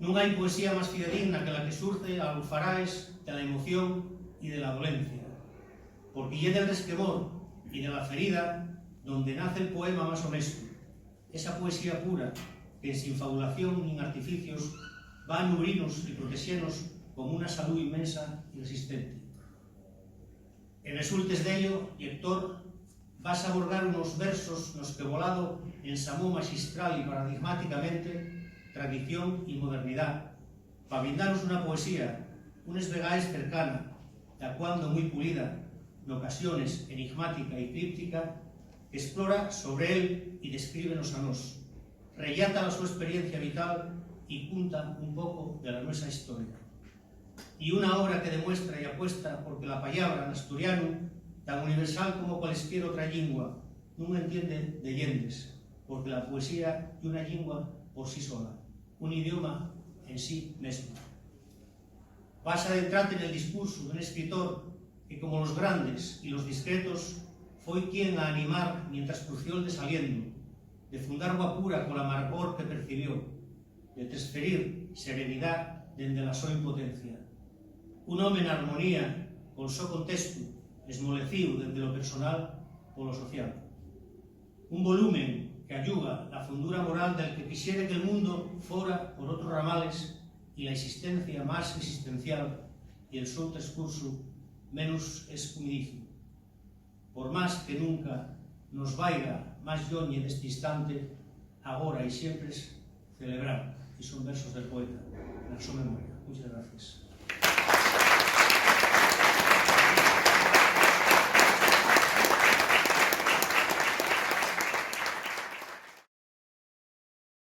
Non hai poesía máis fidedigna que la que surce a los faraes de la emoción y de la dolencia, porque é del resquemor y de la ferida donde nace el poema más honesto, esa poesía pura que sin fabulación ni artificios va a nubrirnos y protegernos como una salud inmensa y resistente. En resultes d'ello, lector, vas a abordar unos versos nos que volado ensamó magistral y paradigmáticamente tradición y modernidad, para brindarnos una poesía, unes vegaes cercana, de cuando muy pulida, en ocasiones enigmática y críptica, que explora sobre él y descríbenos a nos, rellata la su experiencia vital y cuenta un poco de la nuestra historia. Y una obra que demuestra y apuesta porque la palabra en asturiano, tan universal como cualesquier otra lingua, no entiende de llendes, porque la poesía es una lingua por sí sola, un idioma en sí mismo. Vas a adentrarte en el discurso de un escritor que, como los grandes y los discretos, fue quien a animar mientras crució el desaliento, de fundar guapura con la amargor que percibió, de transferir serenidad desde la so impotencia. Un hombre en armonía con su contexto, esmolecido desde lo personal por lo social. Un volumen que ayuda la fundura moral del que quisiera que el mundo fuera por otros ramales y la existencia más existencial y el su discurso menos escumidizo. Por más que nunca nos vaya más lloñe de este instante, ahora y siempre es celebrar, y son versos del poeta, en su memoria. Muchas gracias.